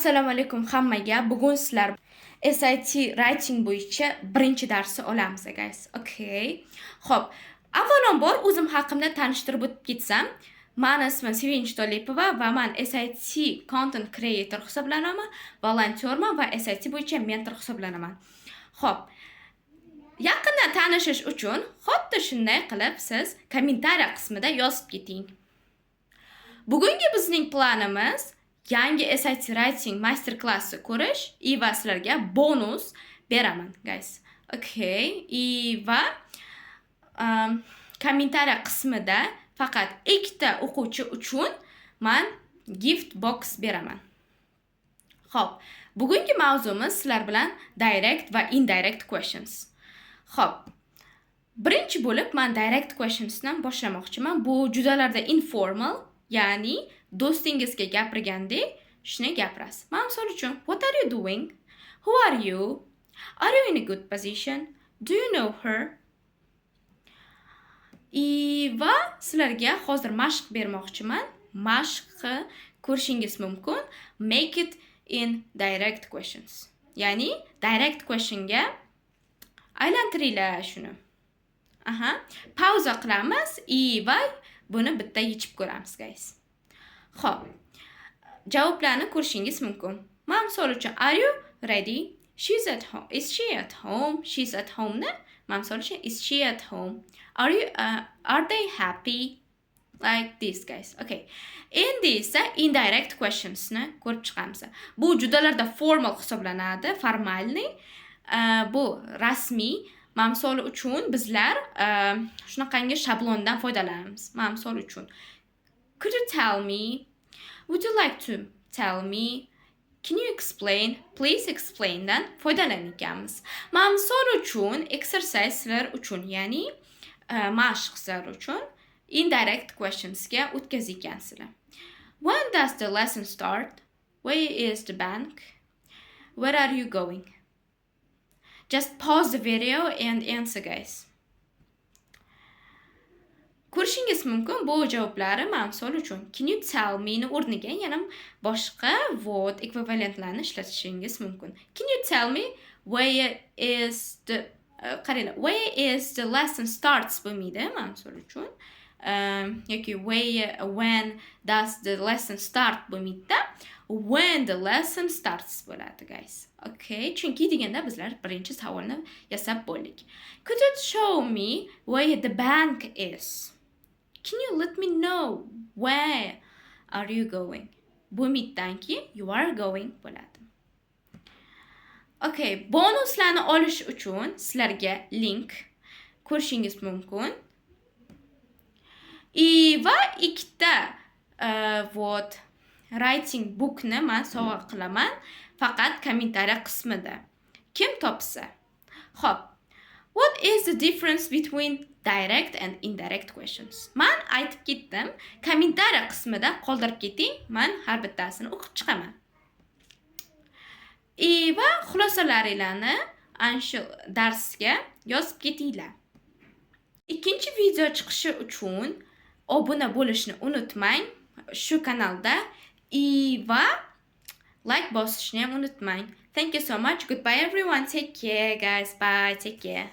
Assalomu alaykum hammaga. Bugun sizlar SAT writing bo'yicha birinchi darsni olamiz, guys. Okay. Xo'p, avvalambor o'zim haqimda tanishtirib o'tib ketsam, meni ismim Sevinch Tolipova va men SAT content creator hisoblanaman, volontyorman va SAT bo'yicha mentor hisoblanaman. Xo'p, yaqindan tanishish uchun xuddi shunday qilib siz kommentariya qismida yozib keting. Bugungi bizning planimiz yangi SAT writing master klassi ko'rish va sizlarga bonus beraman, guys. Okay. Va kommentariya qismida faqat ikkita o'quvchi uchun men gift box beraman. Xo'p, bugungi mavzumiz sizlar bilan direct va indirect questions. Xo'p, birinchi bo'lib men direct questionsdan boshlamoqchiman. Bu judalarda informal, ya'ni do'stingizga gapirgandek shuni gapirasiz. Misol uchun, what are you doing? Who are you? Are you in a good position? Do you know her? Va sizlarga hozir mashq bermoqchiman. Mashqni ko'rishingiz mumkin. Make it in direct questions. Ya'ni direct questionga aylantiringlar shuni. Pauza qilamiz va buni bitta yechib ko'ramiz, guys. Xo'p, javoblarni ko'rishingiz mumkin. Misol uchun, are you ready? She's at home. Is she at home? She's at home. Misol uchun, is she at home? Are they happy? Like this, guys. Okay. Endi esa indirect questions ni ko'rib chiqamiz. Bu judalarda formal hisoblanadi, formalniy. Bu rasmiy. Misol uchun bizlar shunaqangi shablondan foydalanamiz. Misol uchun, could you tell me? Would you like to tell me? Can you explain? Please explain dan foydalanamiz. Misol uchun exerciselar uchun, ya'ni mashqlar uchun indirect questionsga o'tkazgansizlar. When does the lesson start? Where is the bank? Where are you going? Just pause the video and answer, guys. Ko'rishingiz mumkin bu javoblari misol uchun can you tell me ni o'rniga yana boshqa what ekvivalentlarni ishlatishingiz mumkin. Can you tell me where is the lesson starts bo'lmaydi misol uchun. Yoki when does the lesson start bo'lmaydi. When the lesson starts bo'ladi, guys. Okay, chunki deganda bizlar birinchi savolni yasab bo'ldik. Could you show me where the bank is? Can you let me know where are you going? Bo'lmaydidanki you are going bo'ladi. Okay, bonuslarni olish uchun sizlarga link ko'rishingiz mumkin. Va ikkita writing bookni men sovg'a qilaman, faqat kommentariya qismida. Kim topsa. Xo'p, what is the difference between direct and indirect questions? Men aytib ketdim, kommentariya qismida qoldirib keting, men har bittasini o'qib chiqaman. Va xulosalaringizni anshu darsga yozib ketinglar. Ikkinchi video chiqishi uchun obuna bo'lishni unutmang shu kanalda. Va like bosishni ham unutmang. Thank you so much. Goodbye everyone. Take care, guys. Bye. Take care.